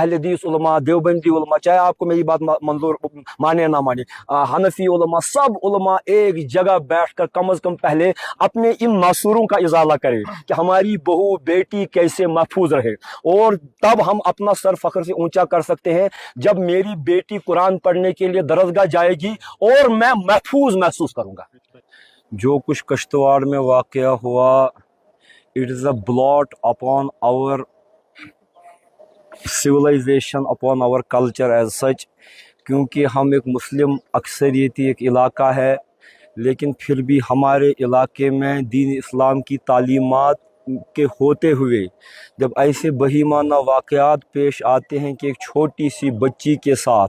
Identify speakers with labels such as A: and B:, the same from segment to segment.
A: अहले हदीस उलमा, देवबंदी उलमा, चाहे आपको मेरी बात मंजूर माने ना माने, हनफी उलमा, सब उलमा एक जगह बैठकर कम से कम पहले अपने इन नासूरों का इजाला करें कि हमारी बहू बेटी कैसे महफूज रहे, और तब हम अपना सर फख्र से ऊंचा कर सकते हैं जब मेरी बेटी कुरान पढ़ने के लिए दरसगाह जाएगी और मैं महफूज महसूस करूंगा। जो कुछ कश्तवाड़ में वाक़या हुआ, it is a blot upon our civilization, upon our culture as such, क्योंकि हम एक मुस्लिम अक्सरियती एक इलाका है, लेकिन फिर भी हमारे इलाके में दीन इस्लाम की तालीमात के होते हुए जब ऐसे बहीमाना वाक़यात पेश आते हैं कि एक छोटी सी बच्ची के साथ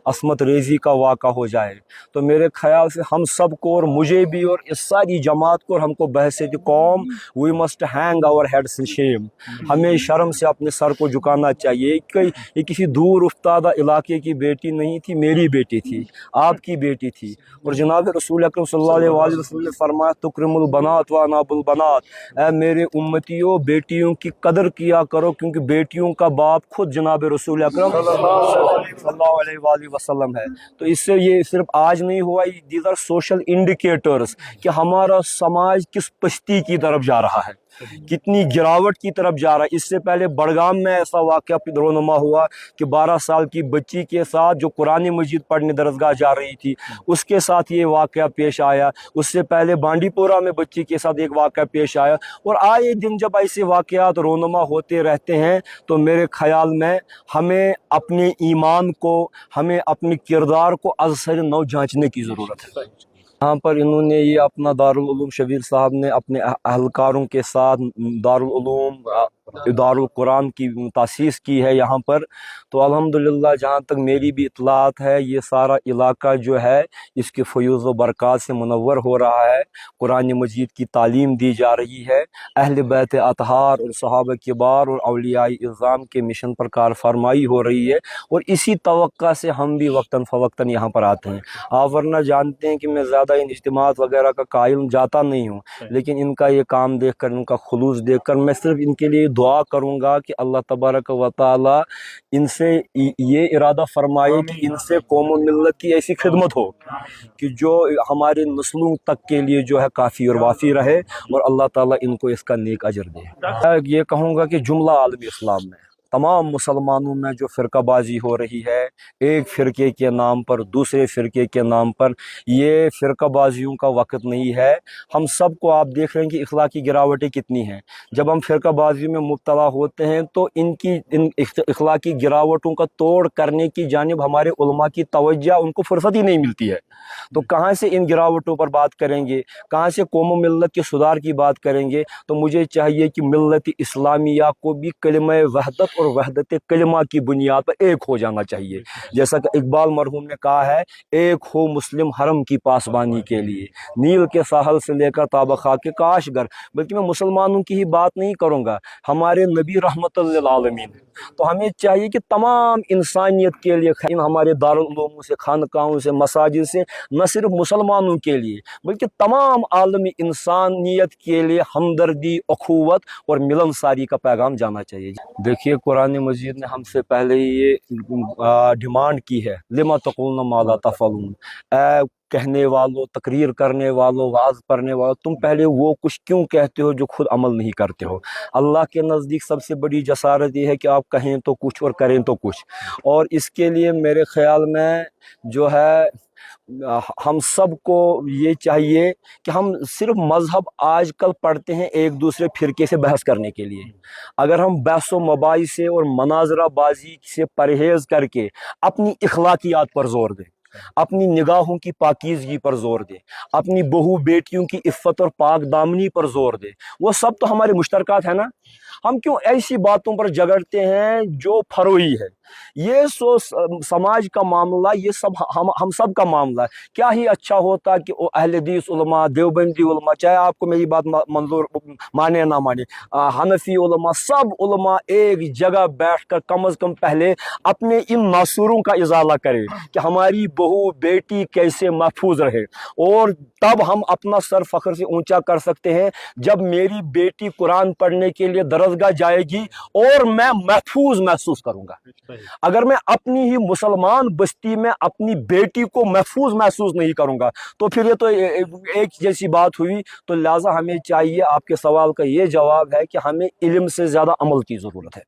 A: असमत रेज़ी का वाक़ा हो जाए, तो मेरे ख़्याल से हम सब को और मुझे भी और इस सारी जमात को और हमको बहसे कौम, we must hang our heads in shame, हमें शर्म से अपने सर को झुकाना चाहिए कि ये किसी दूर उफ्तादा इलाके की बेटी नहीं थी, मेरी बेटी थी, आपकी बेटी थी। और जनाब रसूल अकरम सल्लल्लाहु अलैहि वसल्लम ने फरमाया तुकरिमुल बनात व अनाबुल बनात, ऐ मेरे उम्मतियों बेटियों की कदर किया करो, क्योंकि बेटियों का बाप खुद जनाब रसूल अकरम सल्लल्लाहु अलैहि वसल्लम है। तो इससे ये सिर्फ आज नहीं हुआ, दीज आर सोशल इंडिकेटर्स कि हमारा समाज किस पस्ती की तरफ जा रहा है, कितनी गिरावट की तरफ जा रहा है। इससे पहले बड़गाम में ऐसा वाक़या रोनुमा हुआ कि 12 साल की बच्ची के साथ जो कुरान मजीद पढ़ने दरसगाह जा रही थी उसके साथ ये वाक़या पेश आया। उससे पहले बांडीपोरा में बच्ची के साथ एक वाक़या पेश आया। और आए दिन जब ऐसे वाक़यात रोनुमा होते रहते हैं तो मेरे ख़याल में हमें अपने ईमान को, हमें अपने किरदार को अज़सर नौ जांचने की ज़रूरत है। यहाँ पर इन्होंने ये अपना दारुल उलूम शबीर साहब ने अपने अहलकारों के साथ दारुल उलूम दारुल कुरान की तासीस की है यहाँ पर। तो अल्हम्दुलिल्लाह जहाँ तक मेरी भी इतलात है, ये सारा इलाका जो है इसके फ़यूज़ व बरक़ात से मुनव्वर हो रहा है, कुरान मजीद की तालीम दी जा रही है, अहल बैत अतहार और सहाबा किबार और औलियाए इज़्ज़ाम के मिशन पर कार फरमाई हो रही है। और इसी तवक्का से हम भी वक्तन फ़वक्तन यहाँ पर आते हैं। आप वरना जानते हैं कि मैं ज़्यादा इन इज्तिमात वगैरह का कायल जाता नहीं हूँ, लेकिन इनका ये काम देख कर, इनका खुलूस देख कर मैं सिर्फ इनके लिए दुआ करूँगा कि अल्लाह तबारक व तआला इनसे ये इरादा फरमाए कि इनसे कौम और मिल्लत की ऐसी खिदमत हो कि जो हमारे नस्लों तक के लिए जो है काफ़ी और वाफ़ी रहे, और अल्लाह ताला इनको इसका नेक अजर दे। मैं ये कहूँगा कि जुमला आलमी इस्लाम में तमाम मुसलमानों में जो फ़िरकाबाजी हो रही है, एक फ़िरके के नाम पर, दूसरे फ़िरके के नाम पर, ये फ़िरकाबाजियों का वक्त नहीं है। हम सब को आप देख रहे हैं कि इखलाकी गिरावटें कितनी हैं। जब हम फ़िरकाबाजी में मुब्तला होते हैं तो इन इखलाकी गिरावटों का तोड़ करने की जानिब हमारे उलमा की तवज्जो, उनको फ़ुर्सत ही नहीं मिलती है। तो कहाँ से इन गिरावटों पर बात करेंगे, कहाँ से कौम व मिल्लत के सुधार की बात करेंगे। तो मुझे चाहिए कि मिल्लत इस्लामिया को भी कलिमा वहदत और वहदत कलिमा की बुनियाद पर एक हो जाना चाहिए। जैसा कि इकबाल मरहूम ने कहा है, एक हो मुस्लिम हरम की पासबानी के लिए, नील के साहल से लेकर ताबखा के काशगर। बल्कि मैं मुसलमानों की ही बात नहीं करूँगा, हमारे नबी रहमतुल लिल आलमीन। तो हमें चाहिए कि तमाम इंसानियत के लिए, इन हमारे दारुल उलूम से, खानकाहों से, मसाजिद से, न सिर्फ मुसलमानों के लिए बल्कि तमाम आलमी इंसानियत के लिए हमदर्दी, अखुवत और मिलनसारी का पैगाम जाना चाहिए। देखिए, कुरान मजीद ने हमसे पहले ही ये डिमांड की है, लिमा तक़ूलूना मा ला तफ़अलून, कहने वालों, तकरीर करने वालों, वाज़ पढ़ने वालों, तुम पहले वो कुछ क्यों कहते हो जो खुद अमल नहीं करते हो। अल्लाह के नज़दीक सबसे बड़ी जसारत ये है कि आप कहें तो कुछ और करें तो कुछ। और इसके लिए मेरे ख़्याल में जो है हम सब को ये चाहिए कि हम सिर्फ मज़हब आजकल पढ़ते हैं एक दूसरे फ़िरके से बहस करने के लिए। अगर हम बहस व मबाइस से और मनाजराबाजी से परहेज़ करके अपनी इखलाकियात पर ज़ोर दें, अपनी निगाहों की पाकीज़गी पर ज़ोर दें, अपनी बहू बेटियों की इफ़्फ़त और पाक दामनी पर ज़ोर दें, वो सब तो हमारे मुश्तरकात है ना। हम क्यों ऐसी बातों पर झगड़ते हैं जो फरोई है। ये समाज का मामला, ये सब हम सब का मामला है। क्या ही अच्छा होता कि अहले हदीस उलमा, देवबंदी उलमा, चाहे आपको मेरी बात मंजूर माने ना माने, हनफी उलमा, सब उलमा एक जगह बैठकर कम से कम पहले अपने इन नासूरों का इजाला करें कि हमारी बहू बेटी कैसे महफूज रहे, और तब हम अपना सर फख्र से ऊंचा कर सकते हैं जब मेरी बेटी कुरान पढ़ने के लिए दरसगाह जाएगी और मैं महफूज महसूस करूंगा। اگر میں اپنی ہی مسلمان بستی میں اپنی بیٹی کو محفوظ محسوس نہیں کروں گا تو پھر یہ تو ایک جیسی بات ہوئی. تو لہٰذا ہمیں چاہیے، آپ کے سوال کا یہ جواب ہے کہ ہمیں علم سے زیادہ عمل کی ضرورت ہے.